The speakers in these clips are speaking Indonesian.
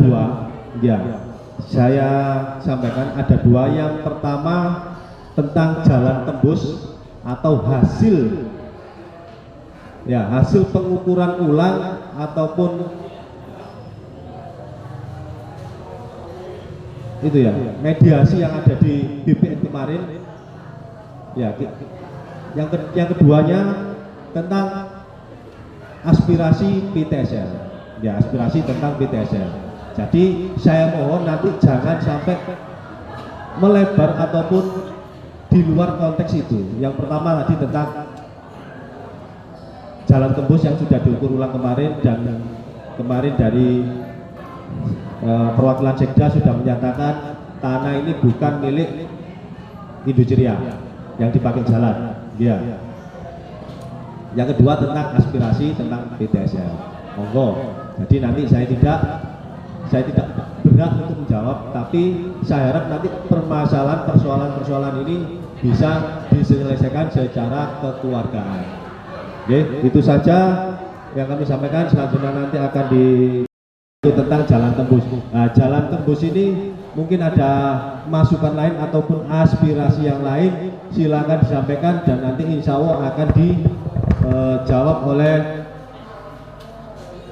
dua, ya. Saya sampaikan ada dua. Yang pertama tentang jalan tembus atau hasil, ya, hasil pengukuran ulang ataupun itu ya, mediasi yang ada di BPN kemarin. Ya, yang keduanya tentang aspirasi PTSL, ya, aspirasi tentang PTSL. Jadi saya mohon nanti jangan sampai melebar ataupun di luar konteks itu. Yang pertama tadi tentang jalan tembus yang sudah diukur ulang kemarin, dan kemarin dari perwakilan Sekda sudah menyatakan tanah ini bukan milik Induceria yang dipakai jalan, ya. Yang kedua tentang aspirasi tentang PTSL, monggo. Jadi nanti saya tidak berhak untuk menjawab, tapi saya harap nanti persoalan ini bisa diselesaikan secara kekeluargaan. Oke, itu saja yang kami sampaikan. Selanjutnya nanti akan tentang jalan tembus. Nah, jalan tembus ini mungkin ada masukan lain ataupun aspirasi yang lain, silakan disampaikan dan nanti insya Allah akan dijawab oleh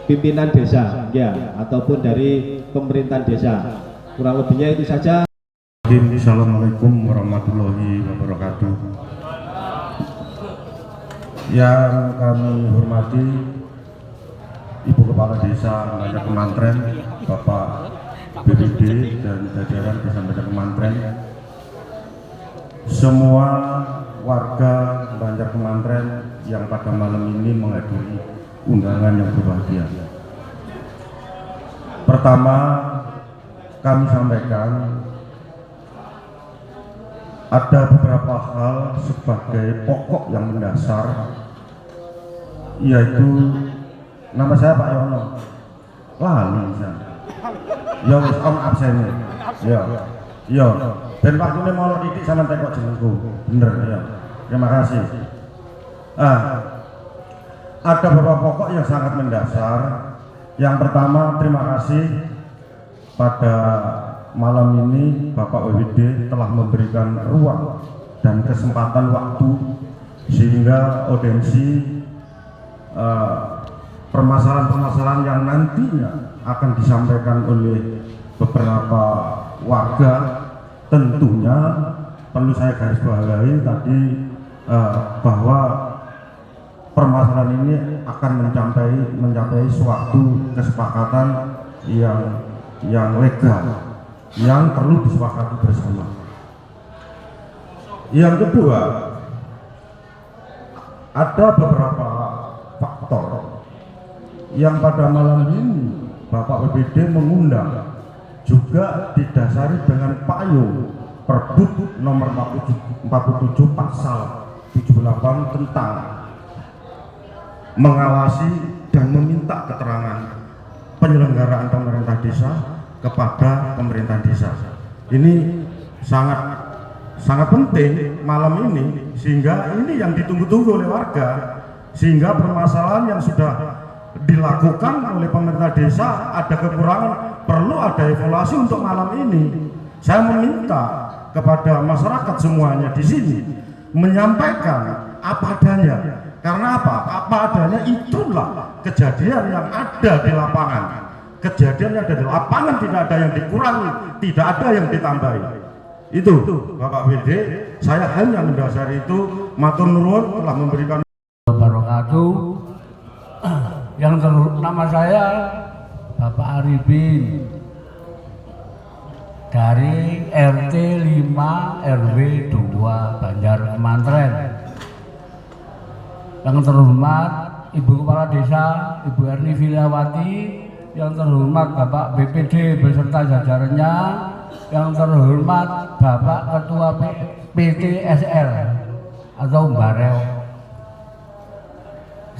pimpinan desa, ya, ataupun dari pemerintahan desa. Kurang lebihnya itu saja. Assalamualaikum warahmatullahi wabarakatuh. Yang kami hormati Ibu Kepala Desa Banjar Kemantren, Bapak BPD dan jajaran Desa Banjar Kemantren, semua warga Banjar Kemantren yang pada malam ini menghadiri undangan yang berbahagia. Pertama, kami sampaikan ada beberapa hal sebagai pokok yang mendasar, yaitu nama saya Pak Yono. Lali misalnya. Ya wis om absen. Ya. Ben waktune mau titik sama tekok jenengku. Bener ya. Terima kasih. Ada beberapa pokok yang sangat mendasar. Yang pertama, terima kasih pada malam ini Bapak WWD telah memberikan ruang dan kesempatan waktu sehingga audiensi permasalahan-permasalahan yang nantinya akan disampaikan oleh beberapa warga tentunya perlu saya garis bawahi tadi bahwa permasalahan ini akan mencapai suatu kesepakatan yang legal yang perlu disepakati bersama. Yang kedua, ada beberapa faktor yang pada malam ini Bapak WBD mengundang juga didasari dengan payung Perbup nomor 47 pasal 78 tentang mengawasi dan meminta keterangan penyelenggaraan pemerintah desa kepada pemerintah desa. Ini sangat penting malam ini, sehingga ini yang ditunggu-tunggu oleh warga, sehingga permasalahan yang sudah dilakukan oleh pemerintah desa ada kekurangan, perlu ada evaluasi untuk malam ini. Saya meminta kepada masyarakat semuanya di sini menyampaikan apa adanya. Karena apa? Apa adanya itulah kejadian yang ada di lapangan. Kejadian yang ada di lapangan tidak ada yang dikurangi, tidak ada yang ditambahi. Itu Bapak WD, saya hanya mendasari itu. Matur nuwun telah memberikan wabarakatuh. Yang nama saya Bapak Arifin dari RT 5 RW 2 Banjar Kemantren. Yang terhormat Ibu Kepala Desa Ibu Erni Filiawati, yang terhormat Bapak BPD beserta jajarannya, yang terhormat Bapak Ketua PTSL atau Barel.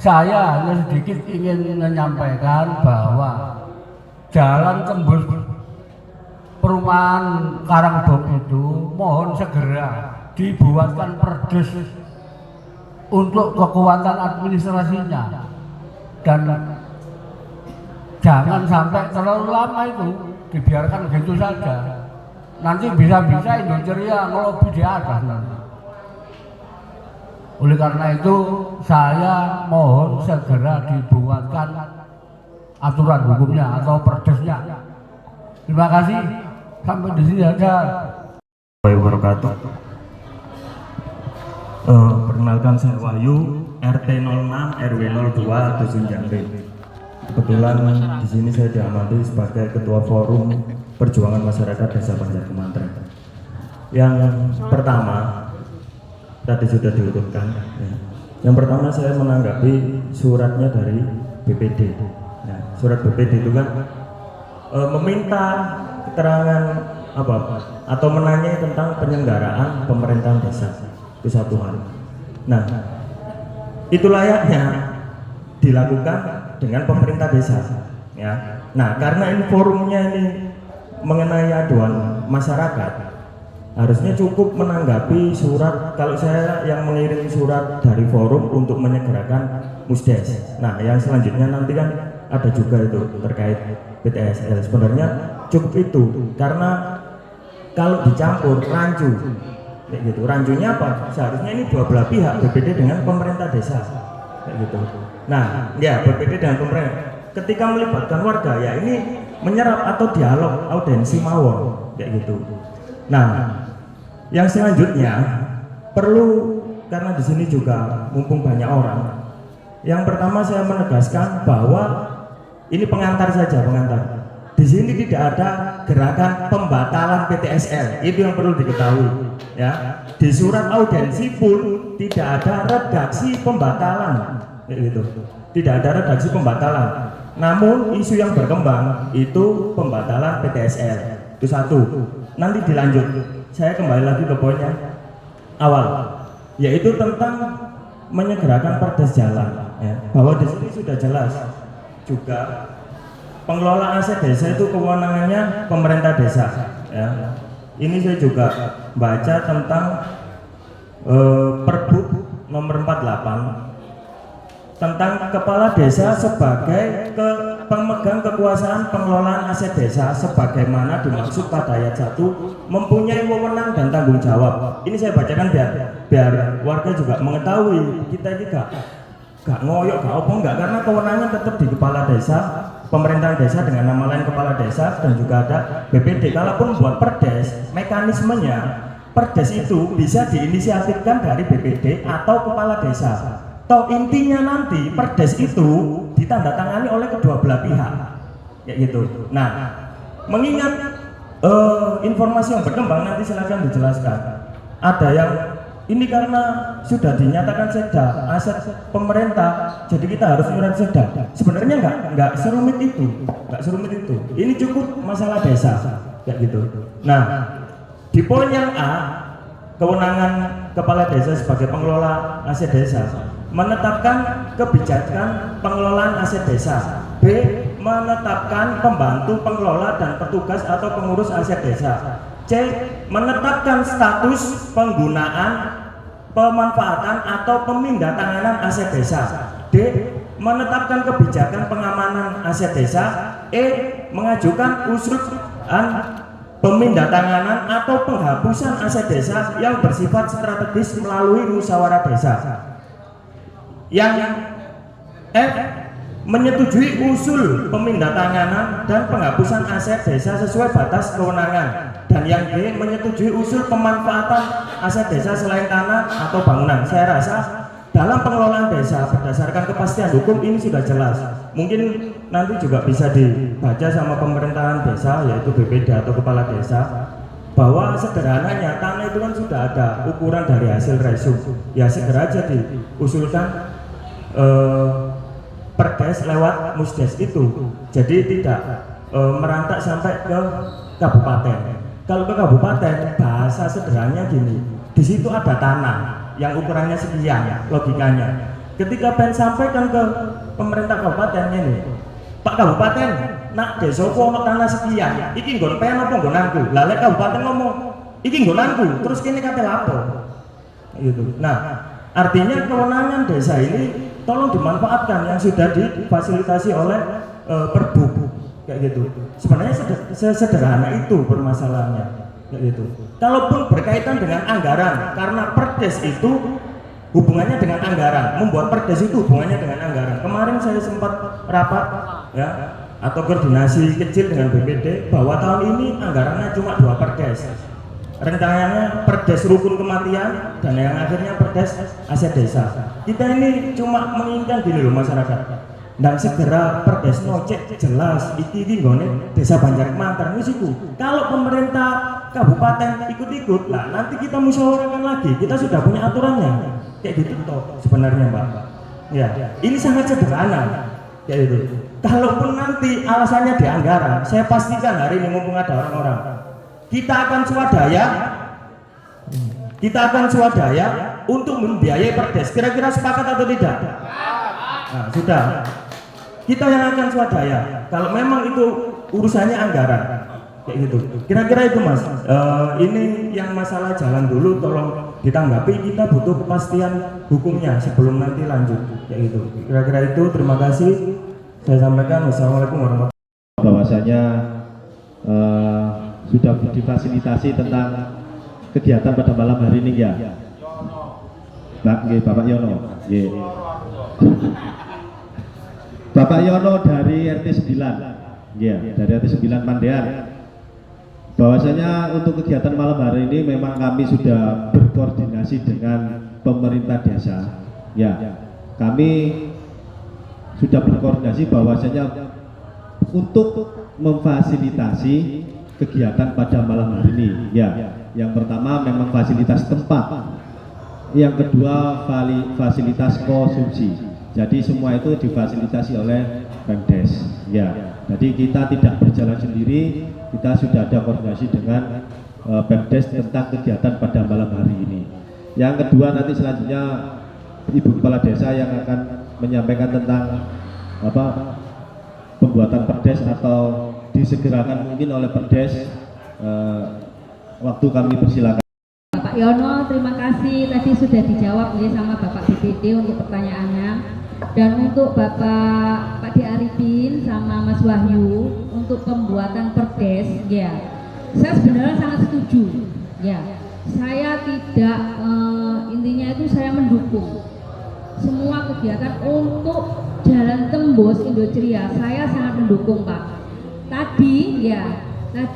Saya hanya sedikit ingin menyampaikan bahwa jalan tembus perumahan Karangbom itu mohon segera dibuatkan perdes untuk kekuatan administrasinya, dan jangan sampai terlalu lama itu dibiarkan gitu saja. Nanti bisa-bisa Indoceria ngelobi di atas nanti. Oleh karena itu saya mohon segera dibuatkan aturan hukumnya atau perdesnya. Terima kasih. Sampai di sini aja. Wabarakatuh. Perkenalkan saya Wahyu, RT 06 RW 02 Dusun Jambe. Kebetulan di sini saya diamati sebagai Ketua Forum Perjuangan Masyarakat Desa Banjar Kemantren. Yang pertama, tadi sudah diurutkan. Yang pertama saya menanggapi suratnya dari BPD. Ya, surat BPD itu kan meminta keterangan apa atau menanyai tentang penyelenggaraan pemerintahan desa itu satu hal. Nah, itu layaknya dilakukan dengan pemerintah desa. Ya. Nah, karena ini forumnya ini mengenai aduan masyarakat, harusnya cukup menanggapi surat. Kalau saya yang mengirim surat dari forum untuk menyegerakan Musdes. Nah, yang selanjutnya nanti kan ada juga itu terkait PTSL. Sebenarnya cukup itu, karena kalau dicampur rancu kayak gitu, rancunya apa? Seharusnya ini dua belah pihak, BPD dengan pemerintah desa kayak gitu. Nah, ya BPD dengan pemerintah ketika melibatkan warga ya ini menyerap atau dialog audiensi mawon kayak gitu. Nah, yang selanjutnya perlu, karena di sini juga mumpung banyak orang. Yang pertama saya menegaskan bahwa ini pengantar saja, pengantar. Di sini tidak ada gerakan pembatalan PTSL, itu yang perlu diketahui. Ya, di surat audiensi pun tidak ada redaksi pembatalan, gitu. Tidak ada redaksi pembatalan. Namun isu yang berkembang itu pembatalan PTSL. Itu satu. Nanti dilanjut. Saya kembali lagi ke poinnya awal, yaitu tentang menyegerakan perdes jalan. Ya, bahwa di sini sudah jelas juga pengelola aset desa itu kewenangannya pemerintah desa. Ya. Ini saya juga baca tentang Perbup nomor 48 tentang kepala desa sebagai pemegang kekuasaan pengelolaan aset desa sebagaimana dimaksud pada ayat 1 mempunyai wewenang dan tanggung jawab. Ini saya bacakan biar warga juga mengetahui kita ini gak ngoyok, gak apa enggak, karena kewenangan tetap di kepala desa, pemerintahan desa dengan nama lain kepala desa, dan juga ada BPD. Kalaupun buat perdes, mekanismenya perdes itu bisa diinisiatifkan dari BPD atau kepala desa. Toh intinya nanti perdes itu ditandatangani oleh kedua belah pihak, kayak gitu. Nah, mengingat informasi yang berkembang, nanti silakan dijelaskan. Ada yang ini karena sudah dinyatakan seda aset pemerintah, jadi kita harus nyurat seda. Sebenarnya nggak serumit itu, Ini cukup masalah desa, kayak gitu. Nah, di poin yang A, kewenangan kepala desa sebagai pengelola aset desa, menetapkan kebijakan pengelolaan aset desa. B, menetapkan pembantu pengelola dan petugas atau pengurus aset desa. C, menetapkan status penggunaan, pemanfaatan atau pemindahantanganan aset desa. D, menetapkan kebijakan pengamanan aset desa. E, mengajukan usulan pemindahantanganan atau penghapusan aset desa yang bersifat strategis melalui musyawarah desa. Yang F, menyetujui usul pemindahantanganan dan penghapusan aset desa sesuai batas kewenangan. Dan yang G, menyetujui usul pemanfaatan aset desa selain tanah atau bangunan. Saya rasa dalam pengelolaan desa berdasarkan kepastian hukum ini sudah jelas. Mungkin nanti juga bisa dibaca sama pemerintahan desa, yaitu BPD atau kepala desa, bahwa sederhananya tanah itu kan sudah ada ukuran dari hasil resum. Ya segera aja diusulkan perdes lewat musdes itu, jadi tidak merantak sampai ke kabupaten. Kalau ke kabupaten, bahasa sederhananya gini, di situ ada tanah yang ukurannya sekian, logikanya. Ketika pengen sampaikan ke pemerintah kabupaten ini, Pak Kabupaten, nak desoku ono tanah sekian, iki nggon pen apa nggonanku? Lah lek kabupaten ngomong, iki nggonanku, terus kene kate lapo? Gitu. Nah, artinya kewenangan desa ini tolong dimanfaatkan yang sudah difasilitasi oleh perbu kayak gitu. Sebenarnya sederhana itu permasalahannya kayak gitu. Kalaupun berkaitan dengan anggaran, karena perdes itu hubungannya dengan anggaran, membuat perdes itu hubungannya dengan anggaran. Kemarin saya sempat rapat ya atau koordinasi kecil dengan BPD bahwa tahun ini anggarannya cuma 2 perdes. Rencananya perdes rukun kematian dan yang akhirnya perdes aset desa. Kita ini cuma menginginkan gini loh masyarakat, dan segera perdes nocek jelas iki nggone desa Banjarmantan wis iku. Kalau pemerintah kabupaten ikut-ikut lah nanti kita musyawarahkan lagi, kita sudah punya aturannya kayak gitu toh sebenarnya Mbak ya. Ini sangat sederhana kayak gitu. Kalaupun nanti alasannya di anggaran, saya pastikan hari ini mumpung ada orang-orang, kita akan swadaya untuk membiayai perdes. Kira-kira sepakat atau tidak? Nah, sudah. Kita yang akan swadaya. Kalau memang itu urusannya anggaran, kayak gitu. Kira-kira itu Mas. Ini yang masalah jalan dulu, tolong ditanggapi. Kita butuh kepastian hukumnya sebelum nanti lanjut, kayak gitu. Kira-kira itu. Terima kasih. Saya sampaikan. Wassalamualaikum warahmatullahi wabarakatuh. Bahwasanya sudah difasilitasi tentang kegiatan pada malam hari ini ya. Bapak Yono. Bapak Yono dari RT 9. Ya, dari RT 9 Mandean. Bahwasanya untuk kegiatan malam hari ini memang kami sudah berkoordinasi dengan pemerintah desa. Ya, kami sudah berkoordinasi bahwasanya untuk memfasilitasi kegiatan pada malam hari ini. Ya, yang pertama memang fasilitas tempat. Yang kedua fasilitas konsumsi. Jadi semua itu difasilitasi oleh Pemdes. Ya, jadi kita tidak berjalan sendiri. Kita sudah ada koordinasi dengan Pemdes tentang kegiatan pada malam hari ini. Yang kedua nanti selanjutnya Ibu Kepala Desa yang akan menyampaikan tentang pembuatan perdes atau disegerakan mungkin oleh perdes. Waktu kami persilakan. Pak Yono, terima kasih tadi sudah dijawab ya sama Bapak BPD untuk pertanyaannya, dan untuk Bapak Pak D. Arifin sama Mas Wahyu untuk pembuatan perdes ya, saya sebenarnya sangat setuju ya. Saya tidak intinya itu saya mendukung semua kegiatan untuk jalan tembus Indoceria. Saya sangat mendukung Pak. Tadi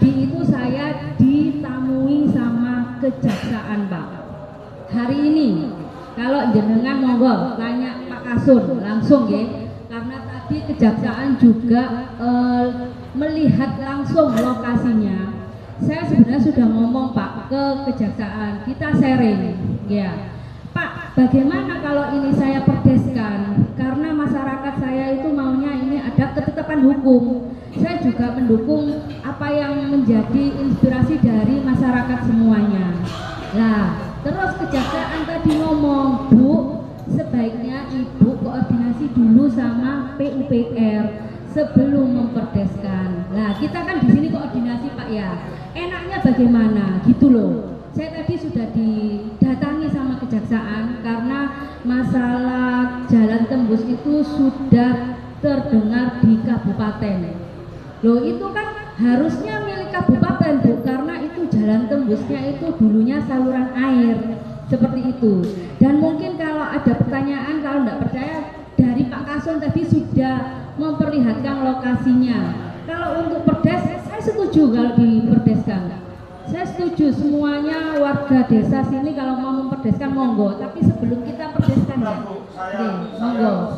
itu saya ditamui sama kejaksaan Pak. Hari ini kalau jenengan monggo tanya Pak Kasun langsung ya, karena tadi kejaksaan juga melihat langsung lokasinya. Saya sebenarnya sudah ngomong Pak ke kejaksaan, kita sharing ya. Pak, bagaimana kalau ini saya perdeskan? Karena masyarakat saya itu maunya ini ada ketetapan hukum. Saya juga mendukung apa yang menjadi inspirasi dari masyarakat semuanya. Nah, terus kejaksaan tadi ngomong, Bu, sebaiknya Ibu koordinasi dulu sama PUPR sebelum memperdeskan. Nah, kita kan di sini koordinasi Pak ya. Enaknya bagaimana? Gitu loh. Saya tadi sudah didatangi sama kejaksaan karena masalah jalan tembus itu sudah terdengar di kabupaten. Loh itu kan harusnya milik kabupaten Bu, karena itu jalan tembusnya itu dulunya saluran air seperti itu. Dan mungkin kalau ada pertanyaan, kalau tidak percaya, dari Pak Kasun tadi sudah memperlihatkan lokasinya. Kalau untuk perdes, saya setuju kalau diperdeskan. Saya setuju semuanya warga desa sini kalau mau memperdeskan monggo, tapi sebelum kita perdeskan ya. Monggo.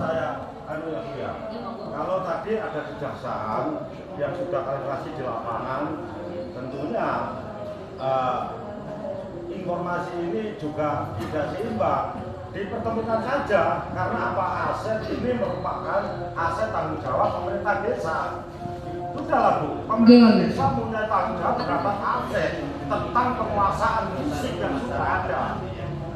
Kalau tadi ada kejaksaan yang sudah kalkulasi di lapangan, tentunya informasi ini juga tidak seimbang. Dipertemukan saja, karena apa, aset ini merupakan aset tanggung jawab pemerintah desa. Sudahlah Bu, pemerintah desa punya tanggung jawab terhadap aset tentang penguasaan musik yang sudah ada.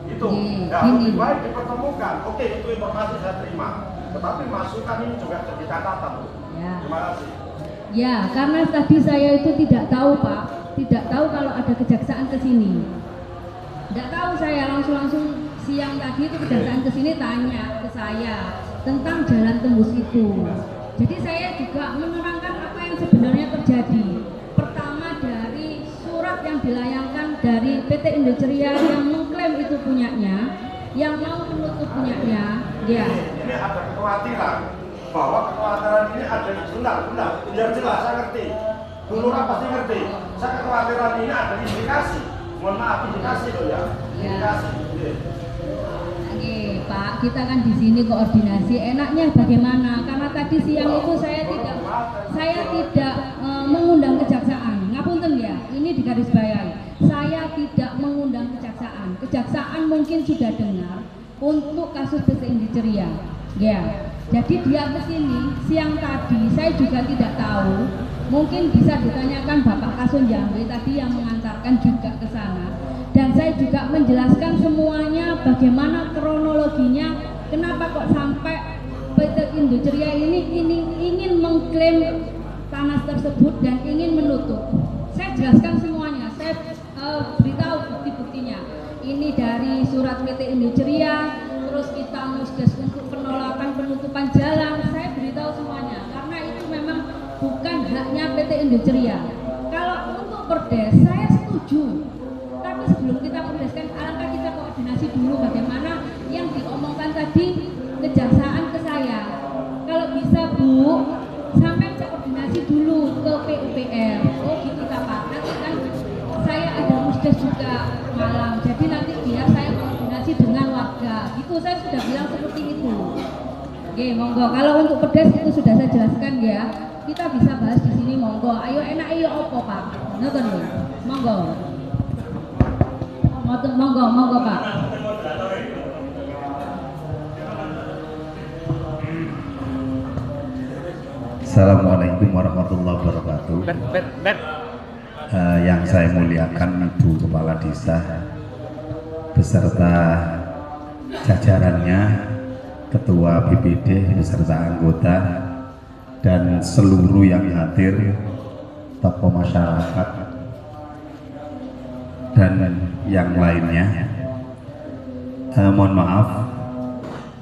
Itu, ya lebih baik dipertemukan. Oke, itu informasi saya terima. Tetapi masukan ini juga jadi catatan Bu. Ya. Terima kasih. Ya, karena tadi saya itu tidak tahu Pak, tidak tahu kalau ada kejaksaan ke sini. Tidak tahu, saya langsung siang tadi itu kejaksaan ke sini tanya ke saya tentang jalan tembus itu. Jadi saya juga menerangkan apa yang sebenarnya terjadi. Pertama dari surat yang dilayangkan dari PT Indoceria yang mengklaim itu punyanya, yang mau menutup punyanya, ya. Ini ada kekhawatiran bahwa kekhawatiran ini ada benar, biar jelas saya ngerti. Bu Lurah pasti ngerti. Saya kekhawatiran ini ada indikasi. Mohon maaf indikasi loh ya. Indikasi. Oke, Pak, kita kan di sini koordinasi. Enaknya bagaimana? Karena tadi siang itu saya tidak mengundang kejaksaan. Ngapunten ya, ini digarisbawahi. Saya tidak mengundang kejaksaan. Kejaksaan mungkin sudah dengar untuk kasus PT Indoceria. Ya. Jadi dia ke sini siang tadi, saya juga tidak tahu. Mungkin bisa ditanyakan Bapak Kasun Jambe tadi yang mengantarkan juga ke sana. Dan saya juga menjelaskan semuanya bagaimana kronologinya, kenapa kok sampai PT Indoceria ini ingin mengklaim tanah tersebut dan ingin menutup. Saya jelaskan semuanya, saya beritahu bukti-buktinya. Ini dari surat PT Indoceria, terus kita musdes untuk penolakan penutupan jalan, saya beritahu semuanya karena itu memang bukan haknya PT Indoceria. Kalau untuk perdes, saya setuju. Tapi sebelum kita perdeskan, alangkah kita koordinasi dulu bagaimana yang diomongkan tadi kejaksaan ke saya. Kalau bisa Bu, sampai koordinasi dulu ke PUPR. Oh gitu Pak. Nanti kan saya ada musdes juga malam. Jadi nanti biar saya koordinasi dengan warga. Gitu saya sudah bilang seperti itu. Oke, monggo. Kalau untuk perdes itu sudah saya jelaskan ya. Kita bisa bahas di sini monggo. Ayo enak ayo opo Pak. Ngoten lho. Monggo. Monggo Pak. Assalamualaikum warahmatullahi wabarakatuh. Yang saya muliakan Ibu Kepala Desa beserta jajarannya, Ketua BPD beserta anggota dan seluruh yang hadir, tokoh masyarakat dan yang lainnya. Mohon maaf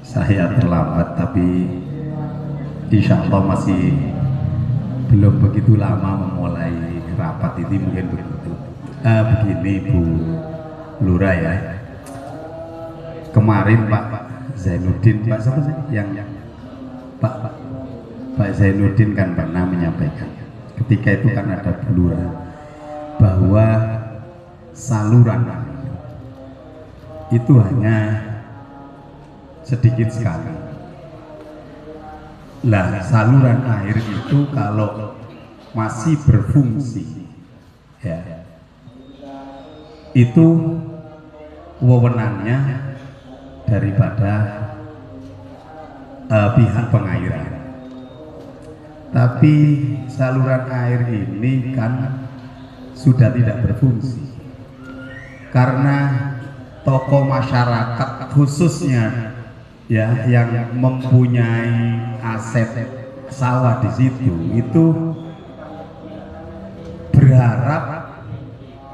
saya terlambat, tapi insya Allah masih belum begitu lama memulai rapat ini, mungkin begitu. Begini Bu Lurah ya, kemarin Pak Zainuddin, Pak siapa sih yang Pak Zainuddin kan pernah menyampaikan ketika itu kan ada Bu Lurah bahwa saluran itu hanya sedikit sekali. Lah saluran air itu kalau masih berfungsi ya, itu wewenangnya daripada pihak pengairan. Tapi saluran air ini kan sudah tidak berfungsi karena tokoh masyarakat khususnya ya yang mempunyai aset sawah di situ itu berharap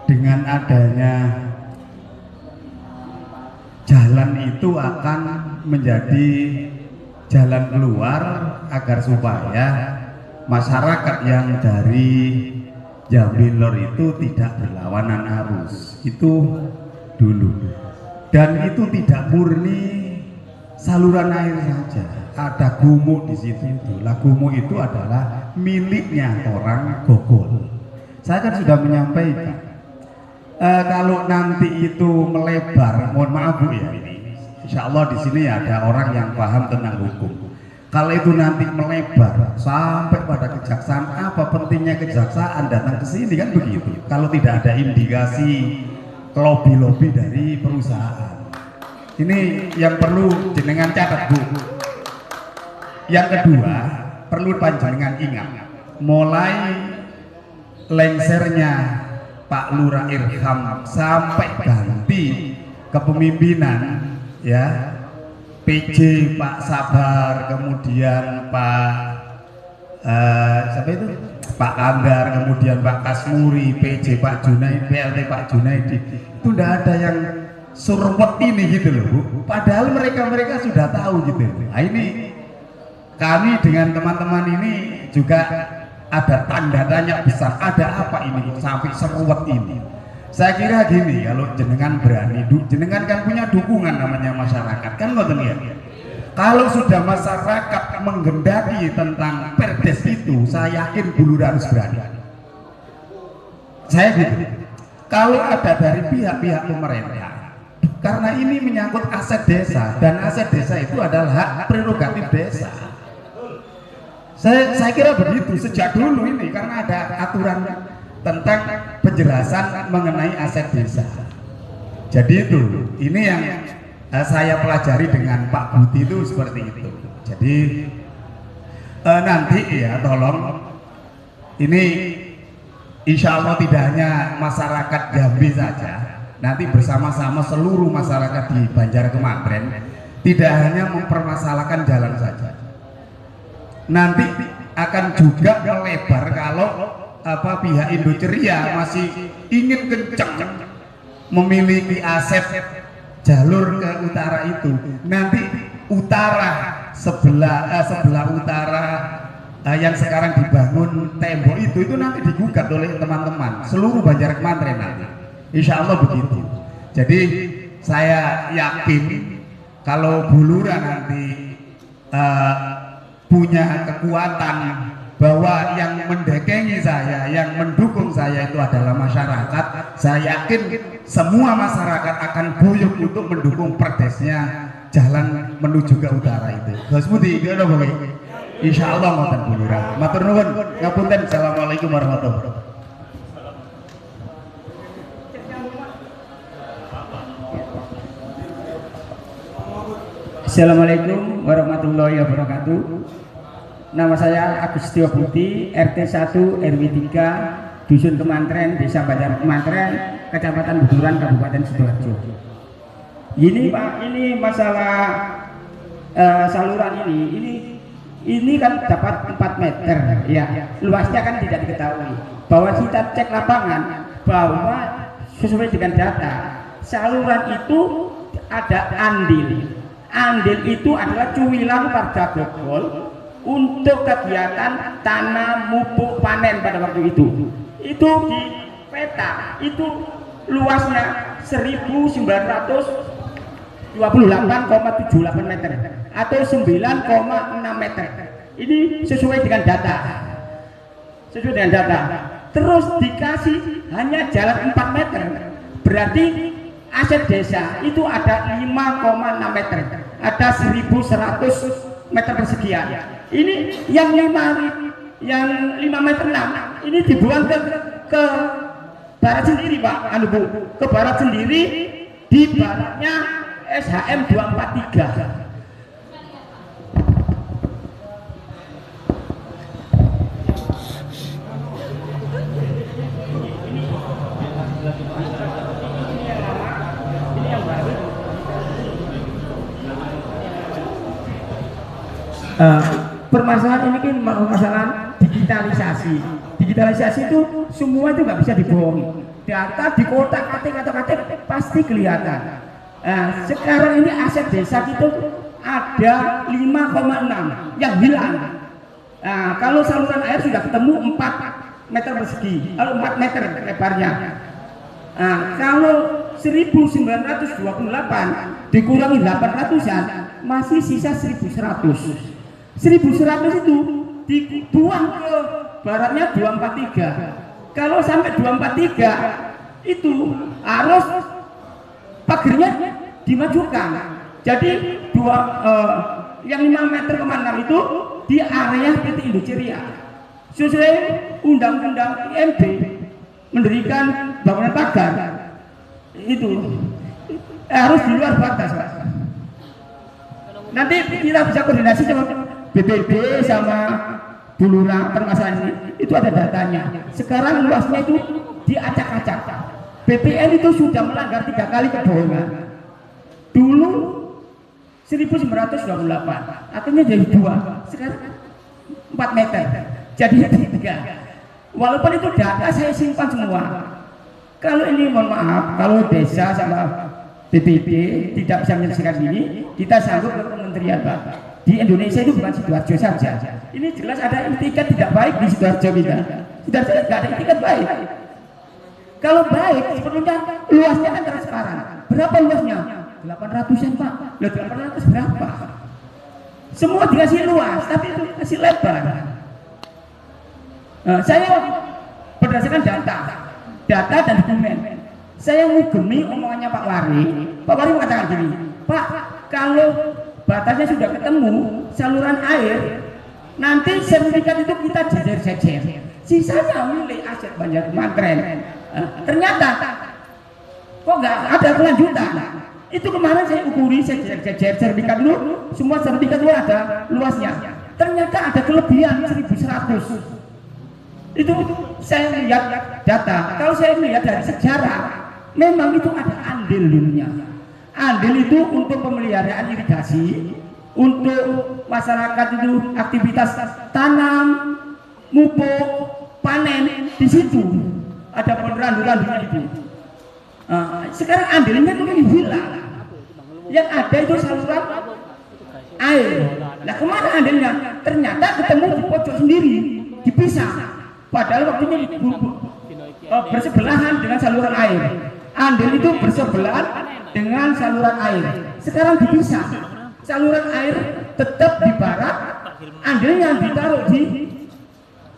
dengan adanya jalan itu akan menjadi jalan keluar agar supaya masyarakat yang dari Jambi Lor itu tidak berlawanan arus itu dulu, dan itu tidak murni saluran air saja, ada gumuk di situ. Lah gumuk itu adalah miliknya orang Gogol. Saya kan sudah menyampaikan kalau nanti itu melebar, mohon maaf Bu ya, ini insya Allah di sini ada orang yang paham tentang hukum. Kalau itu nanti melebar sampai pada kejaksaan, apa pentingnya kejaksaan datang ke sini, kan begitu? Kalau tidak ada indikasi lobby-lobby dari perusahaan. Ini yang perlu jenengan catat Bu. Yang kedua, perlu panjenengan ingat, mulai lengsernya Pak Lurah Irham sampai ganti kepemimpinan ya, PJ Pak Sabar, kemudian Pak siapa itu? Pak Anggar, kemudian Pak Kasmuri, PJ Pak Junaidi, PLT Pak Junaidi, itu tidak ada yang surwet ini gitu loh Bu. Padahal mereka sudah tahu gitu. Nah ini kami dengan teman-teman ini juga ada tanda tanya besar, ada apa ini kok sampai seruwet ini. Saya kira gini, kalau jenengan berani, jenengan kan punya dukungan namanya masyarakat, kan ngoten ya. Kalau sudah masyarakat menggendaki tentang perdes itu, saya yakin Bulura harus berani. Saya gitu. Kalau ada dari pihak-pihak pemerintah, karena ini menyangkut aset desa, dan aset desa itu adalah hak prerogatif desa. Saya kira begitu sejak dulu ini, karena ada aturan tentang penjelasan mengenai aset desa. Jadi itu, ini yang saya pelajari dengan Pak Budi itu seperti itu. Jadi nanti ya tolong, ini insya Allah tidak hanya masyarakat Jambi saja, nanti bersama-sama seluruh masyarakat di Banjar Kemantren, tidak hanya mempermasalahkan jalan saja, nanti akan juga melebar kalau pihak Indoceria masih ingin kencang memiliki aset jalur ke utara itu, nanti utara sebelah utara yang sekarang dibangun tembok itu nanti digugat oleh teman-teman seluruh Banjar Kemantren nanti, insya Allah begitu. Jadi saya yakin kalau Bulura nanti punya kekuatan bahwa yang mendatangi saya, yang mendukung saya itu adalah masyarakat, saya yakin semua masyarakat akan guyup untuk mendukung perdesnya jalan menuju ke utara itu. Gus Budi, insya Allah ngoten Bulura. Matur nuwun, ngapunten. Assalamualaikum warahmatullahi wabarakatuh. Assalamualaikum warahmatullahi wabarakatuh. Nama saya Agus Setio Budi, RT 1 RW 3 Dusun Kemantren, Desa Banjar Kemantren, Kecamatan Buduran, Kabupaten Sidoarjo. Ini Pak, ini masalah saluran ini kan dapat 4 meter ya, luasnya kan tidak diketahui. Bahwa kita cek lapangan bahwa sesuai dengan data saluran itu ada andil itu adalah cuwilan Warga Grogol untuk kegiatan tanam mupuk panen pada waktu itu di peta itu luasnya 1928,78 meter atau 9,6 meter. Ini sesuai dengan data. Terus dikasih hanya jalan 4 meter, berarti aset desa itu ada 5,6 meter, ada 1.100 meter persegian. Ini yang 5 meter 6 ini dibuang ke barat sendiri Pak, ke barat sendiri, di baratnya SHM 243. Permasalahan ini kan permasalahan digitalisasi itu semua itu nggak bisa dibohongi, data di kotak-katik pasti kelihatan. Sekarang ini aset desa itu ada 5,6 yang hilang. Kalau saluran air sudah ketemu 4 meter persegi, kalau 4 meter lebarnya. Kalau 1928 dikurangi 800-an masih sisa 1100. 1100 itu dibuang ke baratnya 243. Kalau sampai 243 itu harus pagernya dimajukan. Jadi yang 5 meter ke 6 itu di area PT Indoceria. Sesuai Undang-Undang IMB mendirikan bangunan pagar itu harus di luar batas, Pak. Nanti kita bisa koordinasi sama BPD sama Bulura permasalahan ini, itu ada datanya. Sekarang luasnya itu diacak-acak. BPN itu sudah melanggar 3 kali kebohongan. Dulu 1928, akhirnya jadi 2, sekarang 4 meter, jadi 3. Walaupun itu data saya simpan semua. Kalau ini mohon maaf, kalau desa sama BPD tidak bisa menyelesaikan ini, kita sanggup ke kementerian Pak. di Indonesia itu bukan Sidoarjo saja. Ini jelas ada itikat tidak baik di Sidoarjo kita. Sidoarjo tidak ada itikat baik. Kalau baik sebenarnya luasnya kan transparan. Berapa luasnya? 800-an Pak. Loh 800 berapa? Semua dikasih luas, tapi itu kasih lebar. Saya berdasarkan data dan dokumen. Saya ngugemi omongannya Pak Wari. Pak Wari mengatakan gini, Pak, kalau batasnya sudah ketemu saluran air, nanti sertifikat itu kita jejer-jejer. Sisanya milik aset Banjar Kemantren. Ternyata kok nggak ada kelanjutan. Itu kemarin saya ukuri, saya jejer sertifikat dulu, semua sertifikat itu ada luasnya. Ternyata ada kelebihan 1100. Itu saya lihat data. Kalau saya melihat dari sejarah, memang itu ada andil dulunya. Andil itu untuk pemeliharaan irigasi, untuk masyarakat itu aktivitas tanam, mupuk, panen, di situ ada penerangan itu. Sekarang andilnya itu hilang. Yang ada itu saluran air. Nah kemana andilnya? Ternyata ketemu di pojok sendiri, dipisah. Padahal waktunya bersebelahan dengan saluran air. Andil itu bersebelahan dengan saluran air. Sekarang dipisah. Saluran air tetap di barat, andilnya ditaruh di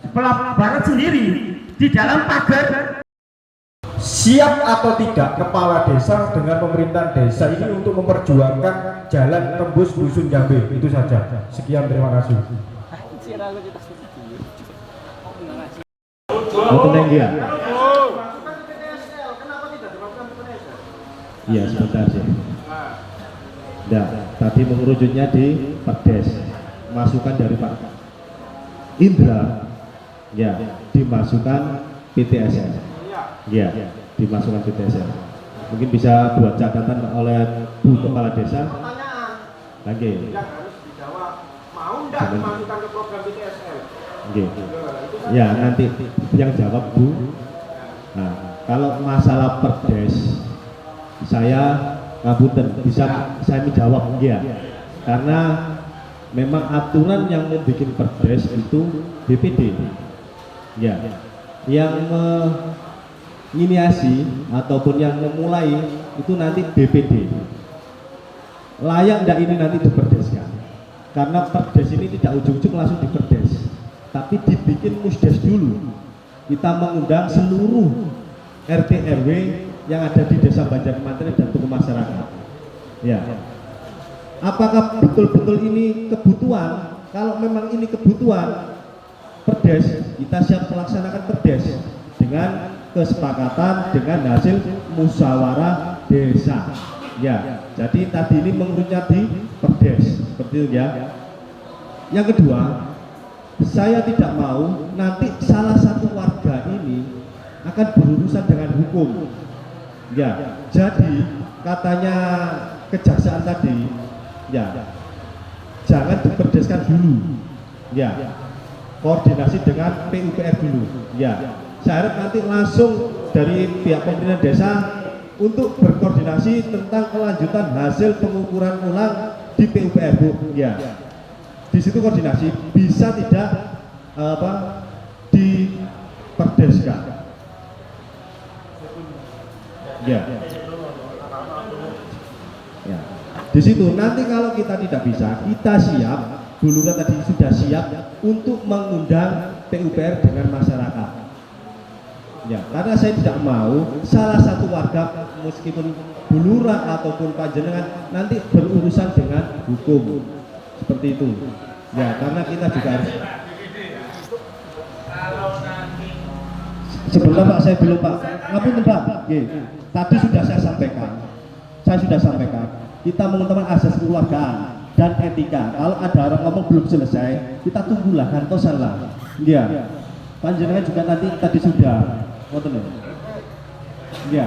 sebelah barat sendiri di dalam pagar. Siap atau tidak kepala desa dengan pemerintahan desa ini untuk memperjuangkan jalan tembus dusun Jambe? Itu saja. Sekian, terima kasih. Ya. Iya, sebentar sih. Nah, tadi mengerujutnya di Perdes, masukan dari Pak Indra, ya, dimasukkan PTSN, ya, dimasukkan PTSN. Mungkin bisa buat catatan oleh Bu Kepala Desa. Lagi. Yang harus dijawab, mau nggak dimasukkan ke program PTSN? Ya, nanti yang jawab Bu. Nah, kalau masalah Perdes, saya ngapunten bisa saya menjawab ya, karena memang aturan yang membuat Perdes itu BPD, ya, yang menginisiasi ataupun yang memulai itu nanti BPD. Layak enggak ini nanti diperdeskan? Karena Perdes ini tidak ujung-ujung langsung diperdes, tapi dibikin musdes dulu. Kita mengundang seluruh RT RW yang ada di Desa Banjar Kemantren dan tokoh masyarakat. Ya. Apakah betul-betul ini kebutuhan? Kalau memang ini kebutuhan Perdes, kita siap melaksanakan Perdes dengan kesepakatan dengan hasil musyawarah desa. Ya. Jadi tadi ini mengurutnya di Perdes, seperti itu ya. Yang kedua, saya tidak mau nanti salah satu warga ini akan berurusan dengan hukum. Ya, jadi katanya kejaksaan tadi, ya, jangan diperdeskan dulu. Ya, koordinasi dengan PUPR dulu. Ya, saya harap nanti langsung dari pihak pemerintah desa untuk berkoordinasi tentang kelanjutan hasil pengukuran ulang di PUPR, Bu. Ya, di situ koordinasi bisa tidak diperdeskan. Ya. Ya. Di situ nanti kalau kita tidak bisa, kita siap, Bulura tadi sudah siap untuk mengundang PUPR dengan masyarakat. Ya, karena saya tidak mau salah satu warga meskipun Bulura ataupun panjenengan nanti berurusan dengan hukum. Seperti itu. Ya, karena kita juga harus. Sebentar Pak, saya belum Pak. Ngapunten Pak. Tadi sudah saya sampaikan. Kita mengutamakan asas keluargaan dan etika. Kalau ada orang ngomong belum selesai, kita tunggulah kantosan lah. Iya. Panjenengan juga nanti tadi sudah. Ngoten ya. Iya.